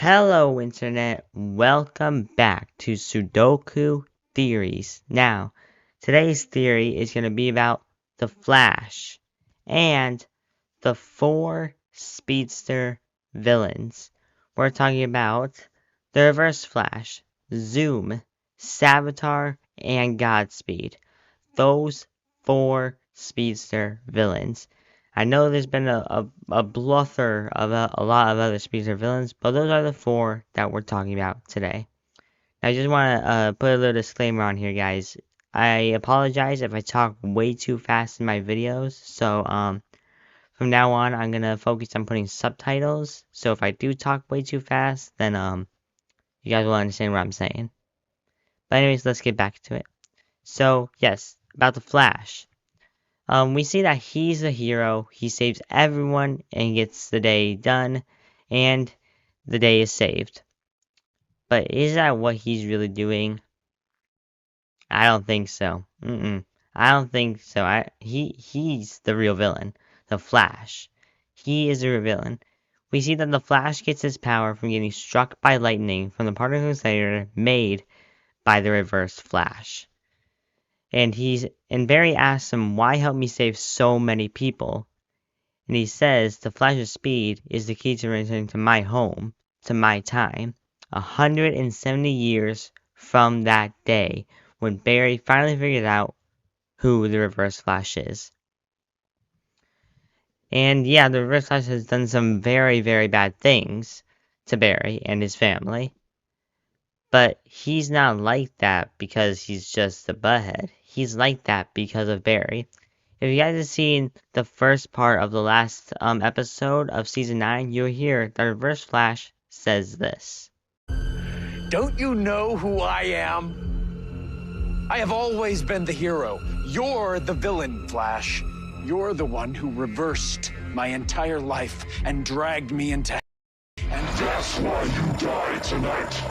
Hello Internet, welcome back to Sudoku Theories. Now, today's theory is going to be about the Flash and the 4 speedster villains. We're talking about the Reverse Flash, Zoom, Savitar, and Godspeed. Those 4 speedster villains. I know there's been a bluster of a lot of other speedster villains, but those are the 4 that we're talking about today. I just want to put a little disclaimer on here, guys. I apologize if I talk way too fast in my videos, so from now on I'm gonna focus on putting subtitles. So if I do talk way too fast, then you guys will understand what I'm saying. But anyways, let's get back to it. So yes, about the Flash. We see that he's a hero. He saves everyone and gets the day done, and the day is saved. But is that what he's really doing? I don't think so. I don't think so. He's the real villain, the Flash. He is the real villain. We see that the Flash gets his power from getting struck by lightning from the particle accelerator made by the Reverse Flash. And Barry asks him, why help me save so many people? And he says the Flash's speed is the key to returning to my home, to my time, 170 years from that day when Barry finally figured out who the Reverse Flash is. And yeah, the Reverse Flash has done some very, very bad things to Barry and his family. But he's not like that because he's just a butthead. He's like that because of Barry. If you guys have seen the first part of the last episode of Season 9, you'll hear that Reverse Flash says this. Don't you know who I am? I have always been the hero. You're the villain, Flash. You're the one who reversed my entire life and dragged me into hell. And that's why you die tonight.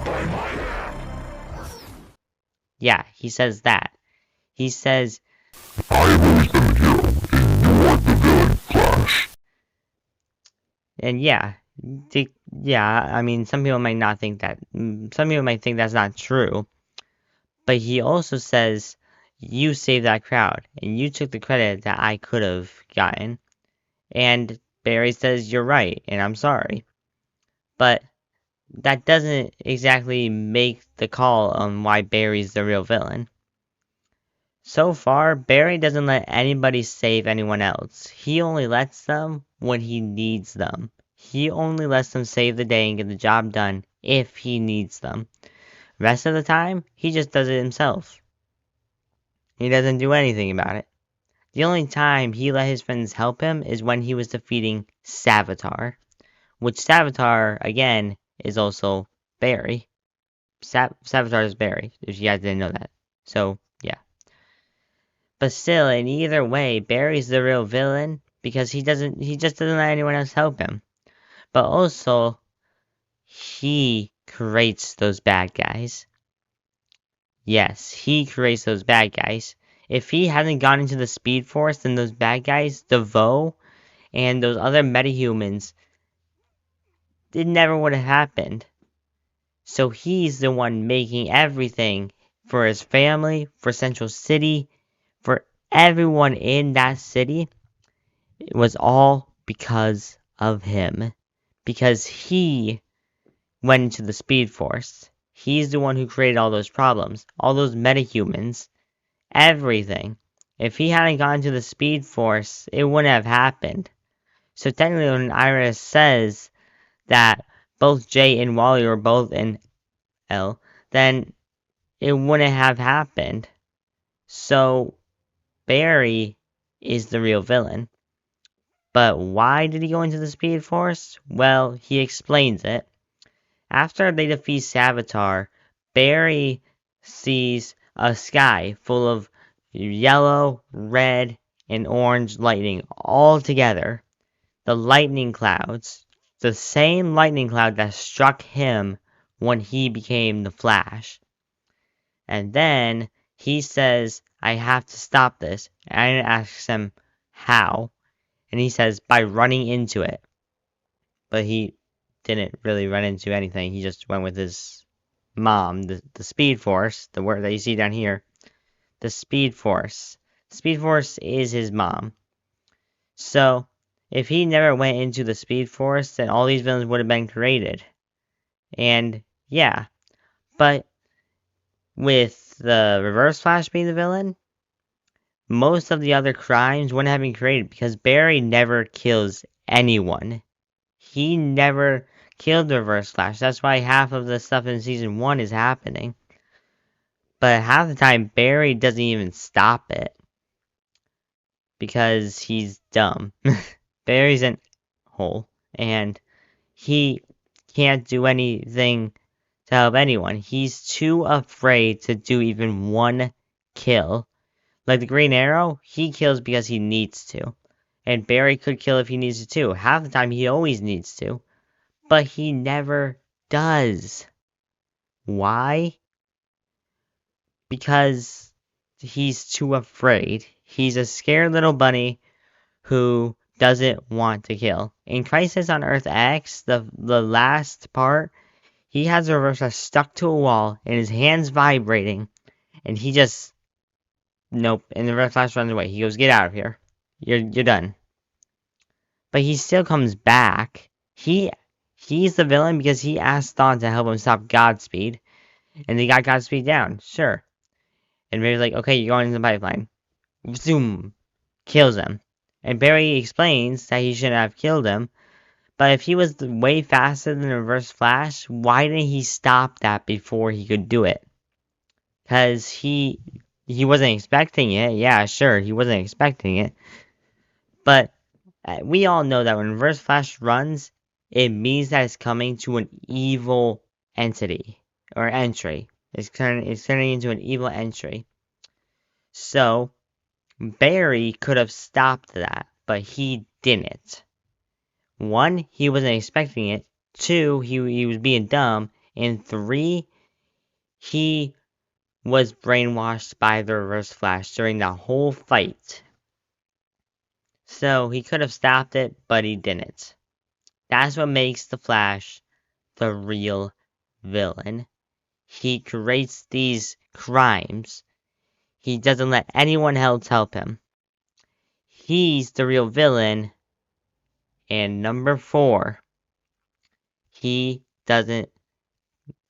By my hand. Yeah, he says that. He says, I've always been the hero, and you're the villain, Flash. And I mean, some people might not think that. Some people might think that's not true. But he also says, you saved that crowd, and you took the credit that I could have gotten. And Barry says, you're right, and I'm sorry. But that doesn't exactly make the call on why Barry's the real villain. So far, Barry doesn't let anybody save anyone else. He only lets them when he needs them. He only lets them save the day and get the job done if he needs them. Rest of the time, he just does it himself. He doesn't do anything about it. The only time he let his friends help him is when he was defeating Savitar. Which Savitar, again, is also Barry. Savitar is Barry, if you guys didn't know that. So, yeah. But still, in either way, Barry's the real villain because he just doesn't let anyone else help him. But also, he creates those bad guys. Yes, he creates those bad guys. If he hadn't gone into the Speed Force, then those bad guys, DeVoe, and those other metahumans, it never would have happened. So he's the one making everything for his family, for Central City, for everyone in that city. It was all because of him. Because he went into the Speed Force. He's the one who created all those problems, all those metahumans, everything. If he hadn't gone to the Speed Force, it wouldn't have happened. So technically when Iris says that both Jay and Wally were both in L, then it wouldn't have happened. So Barry is the real villain. But why did he go into the Speed Force? Well, he explains it. After they defeat Savitar, Barry sees a sky full of yellow, red, and orange lightning all together. The lightning clouds. The same lightning cloud that struck him when he became the Flash. And then he says, I have to stop this. And I asks him, how? And he says, by running into it. But he didn't really run into anything. He just went with his mom, the Speed Force, the word that you see down here. The Speed Force. Speed Force is his mom. So, if he never went into the Speed Force, then all these villains would have been created. And, yeah. But, with the Reverse Flash being the villain, most of the other crimes wouldn't have been created because Barry never kills anyone. He never killed the Reverse Flash. That's why half of the stuff in Season 1 is happening. But half the time, Barry doesn't even stop it. Because he's dumb. Barry's an hole. And he can't do anything to help anyone. He's too afraid to do even one kill. Like the Green Arrow, he kills because he needs to. And Barry could kill if he needs to too. Half the time he always needs to. But he never does. Why? Because he's too afraid. He's a scared little bunny who doesn't want to kill. In Crisis on Earth X, the last part, he has a Reverse Flash stuck to a wall and his hands vibrating. And he just... Nope. And the Reverse Flash runs away. He goes, get out of here. You're done. But he still comes back. He's the villain because he asked Thawne to help him stop Godspeed. And they got Godspeed down. Sure. And Barry's like, okay, you're going into the pipeline. Zoom. Kills him. And Barry explains that he shouldn't have killed him. But if he was way faster than the Reverse Flash, why didn't he stop that before he could do it? Because he wasn't expecting it. Yeah, sure, he wasn't expecting it. But we all know that when Reverse Flash runs, it means that it's coming to an evil entity. Or entry. It's turning into an evil entry. So, Barry could have stopped that, but he didn't. 1, he wasn't expecting it. 2, he was being dumb. And 3, he was brainwashed by the Reverse Flash during the whole fight. So he could have stopped it, but he didn't. That's what makes the Flash the real villain. He creates these crimes. He doesn't let anyone else help him. He's the real villain. And number 4, he doesn't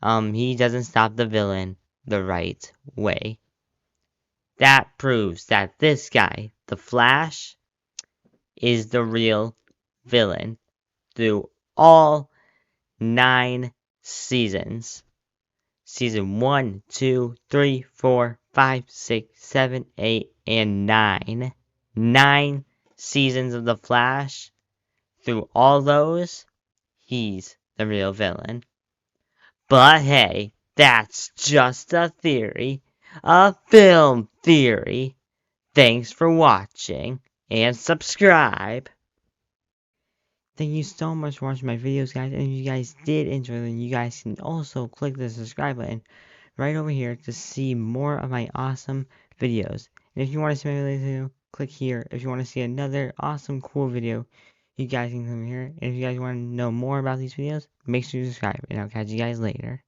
stop the villain the right way. That proves that this guy, the Flash, is the real villain through all 9 seasons. Season 1, 2, 3, 4, 5, 6, 7, 8, and 9. 9 seasons of the Flash. Through all those, he's the real villain. But hey, that's just a theory. A film theory. Thanks for watching, and subscribe. Thank you so much for watching my videos, guys. And if you guys did enjoy them, you guys can also click the subscribe button right over here to see more of my awesome videos. And if you want to see my video, click here. If you want to see another awesome, cool video, you guys can come here. And if you guys want to know more about these videos, make sure you subscribe. And I'll catch you guys later.